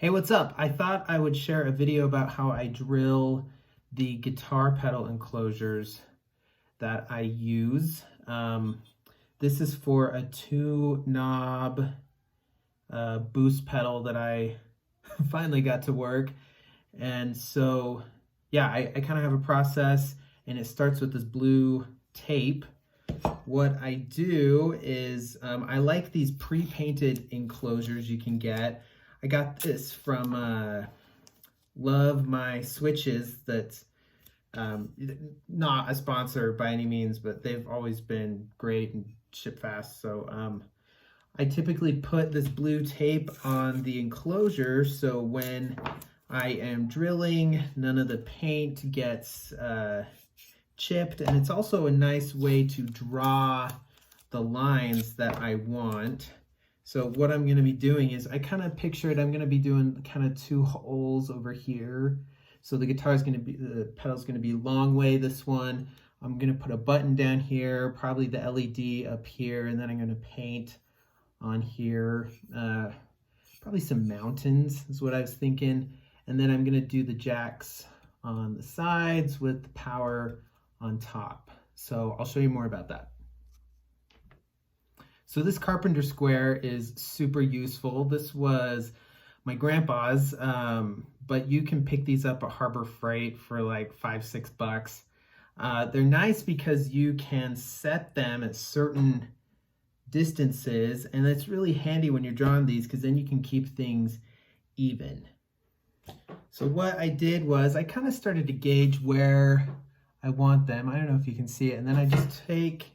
Hey, what's up? I thought I would share a video about how I drill the guitar pedal enclosures that I use. This is for a 2-knob boost pedal that I finally got to work. And so, yeah, I kind of have a process, and it starts with this blue tape. What I do is I like these pre-painted enclosures you can get. I got this from Love My Switches. That's not a sponsor by any means, but they've always been great and ship fast. So I typically put this blue tape on the enclosure so when I am drilling, none of the paint gets chipped, and it's also a nice way to draw the lines that I want. So what I'm going to be doing is I kind of picture it, I'm going to be doing kind of 2 holes over here. So the pedal's going to be long way this one. I'm going to put a button down here, probably the LED up here, and then I'm going to paint on here. Probably some mountains is what I was thinking. And then I'm going to do the jacks on the sides with the power on top. So I'll show you more about that. So this carpenter square is super useful. This was my grandpa's, but you can pick these up at Harbor Freight for like $5-6. They're nice because you can set them at certain distances, and it's really handy when you're drawing these because then you can keep things even. So what I did was I kind of started to gauge where I want them. I don't know if you can see it. And then I just take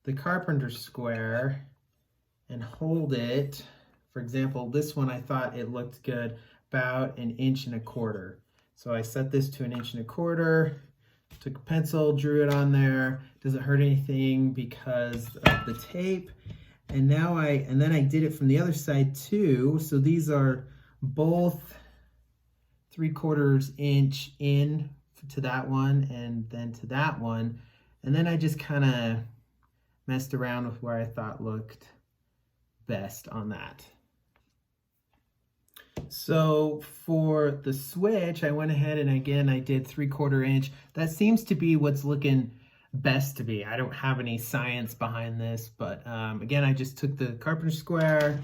the carpenter square and hold it. For example, this one I thought it looked good, about 1.25 inches. So I set this to 1.25 inches, took a pencil, drew it on there. Doesn't hurt anything because of the tape. And then I did it from the other side too. So these are both 3/4 inch in to that one and then to that one. And then I just kind of messed around with where I thought looked best on that. So for the switch, I went ahead and again, I did 3/4 inch. That seems to be what's looking best to me. I don't have any science behind this, but again, I just took the carpenter square,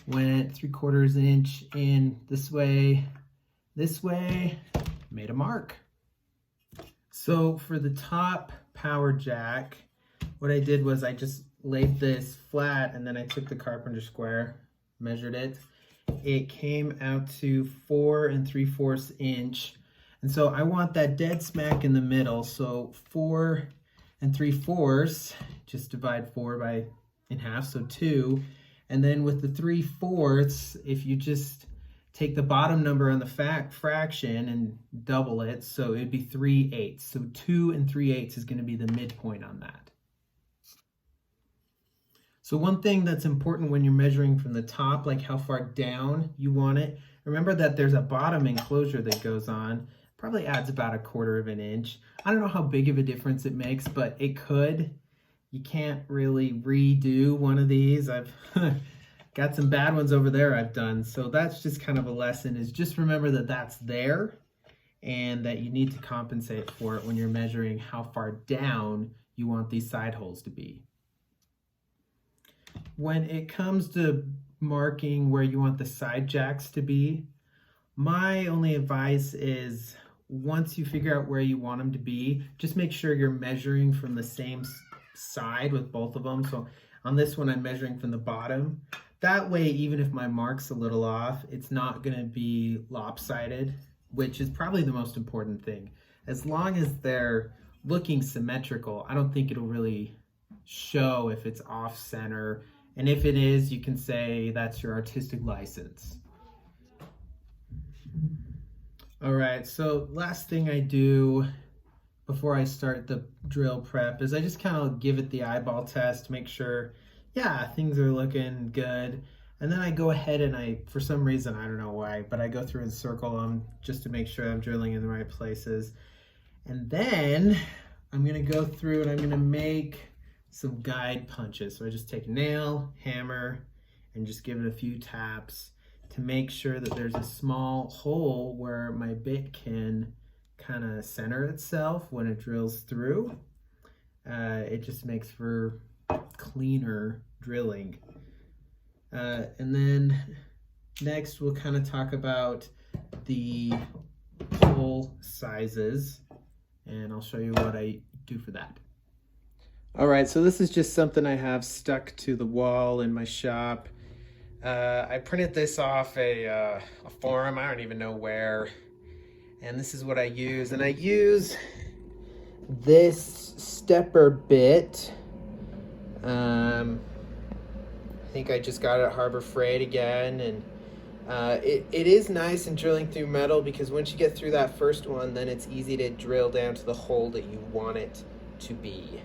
went 3/4 inch in this way, made a mark. So for the top power jack, what I did was I just laid this flat and then I took the carpenter square, measured it. It came out to 4 3/4 inch. And so I want that dead smack in the middle. So 4 3/4, just divide 4 in half, so 2. And then with the 3/4, if you just take the bottom number on the fraction and double it, so it'd be 3/8. So 2 3/8 is going to be the midpoint on that. So one thing that's important when you're measuring from the top, like how far down you want it, remember that there's a bottom enclosure that goes on. Probably adds about 1/4 inch. I don't know how big of a difference it makes, but it could. You can't really redo one of these. I've got some bad ones over there I've done. So that's just kind of a lesson, is just remember that that's there and that you need to compensate for it when you're measuring how far down you want these side holes to be. When it comes to marking where you want the side jacks to be, my only advice is once you figure out where you want them to be, just make sure you're measuring from the same side with both of them. So on this one, I'm measuring from the bottom. That way, even if my mark's a little off, it's not going to be lopsided, which is probably the most important thing. As long as they're looking symmetrical, I don't think it'll really show if it's off center. And if it is, you can say that's your artistic license. All right, so last thing I do before I start the drill prep is I just kind of give it the eyeball test, make sure, yeah, things are looking good. And then I go ahead and for some reason, I don't know why, but I go through and circle them just to make sure I'm drilling in the right places. And then I'm gonna go through and I'm gonna make some guide punches. So I just take nail, hammer, and just give it a few taps. to make sure that there's a small hole where my bit can kind of center itself when it drills through. It just makes for cleaner drilling. And then next we'll kind of talk about the hole sizes, and I'll show you what I do for that. All right, so this is just something I have stuck to the wall in my shop. I printed this off a forum, I don't even know where, and this is what I use. And I use this stepper bit. I think I just got it at Harbor Freight again, and it is nice in drilling through metal, because once you get through that first one, then it's easy to drill down to the hole that you want it to be.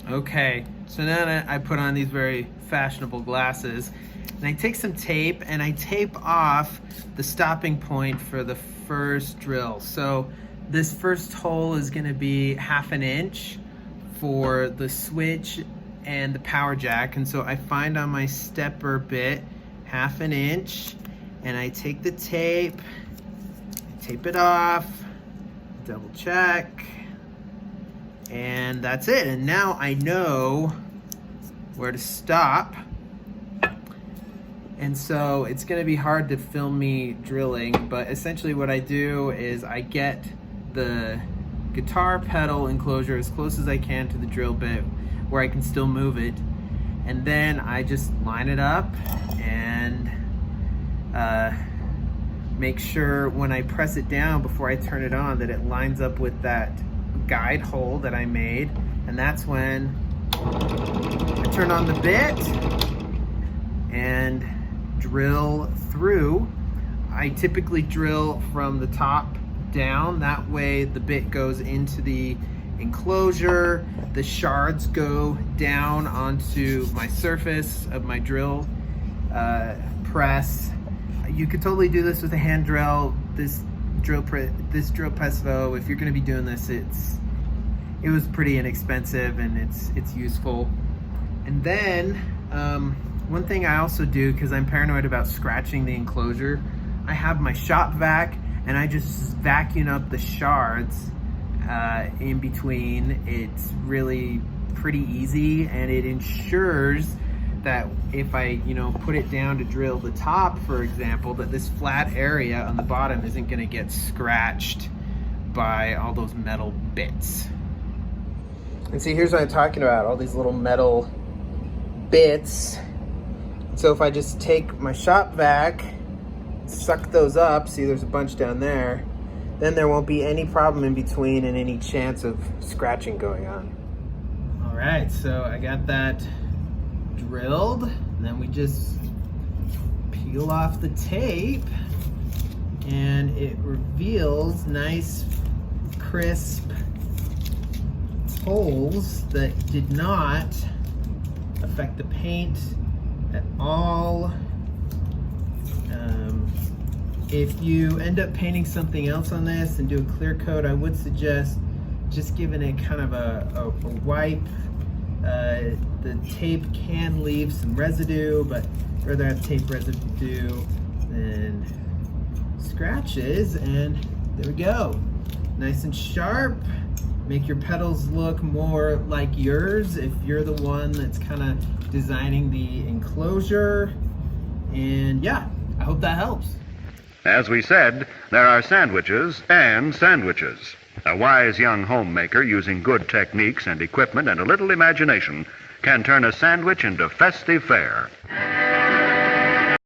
Okay, so now I put on these very fashionable glasses, and I take some tape and I tape off the stopping point for the first drill. So this first hole is going to be 1/2 inch for the switch and the power jack, and so I find on my stepper bit 1/2 inch, and I take the tape, tape it off, double check, and that's it. And now I know where to stop. And so it's gonna be hard to film me drilling, but essentially what I do is I get the guitar pedal enclosure as close as I can to the drill bit where I can still move it. And then I just line it up and make sure when I press it down before I turn it on that it lines up with that guide hole that I made. And that's when I turn on the bit and drill through. I typically drill from the top down, that way the bit goes into the enclosure, the shards go down onto my surface of my drill press. You could totally do this with a hand drill. This drill press though, if you're going to be doing this, it was pretty inexpensive and it's useful. And then one thing I also do, because I'm paranoid about scratching the enclosure, I have my shop vac and I just vacuum up the shards in between. It's really pretty easy, and it ensures that if I put it down to drill the top, for example, that this flat area on the bottom isn't going to get scratched by all those metal bits. And see, here's what I'm talking about, all these little metal bits. So if I just take my shop vac, suck those up, see there's a bunch down there, then there won't be any problem in between and any chance of scratching going on. All right, so I got that drilled, and then we just peel off the tape and it reveals nice crisp holes that did not affect the paint at all. If you end up painting something else on this and do a clear coat, I would suggest just giving it kind of a wipe. The tape can leave some residue, but I'd rather have tape residue than scratches. And there we go, nice and sharp. Make your pedals look more like yours if you're the one that's kind of designing the enclosure. And yeah, I hope that helps. As we said, there are sandwiches and sandwiches. A wise young homemaker using good techniques and equipment and a little imagination can turn a sandwich into festive fare.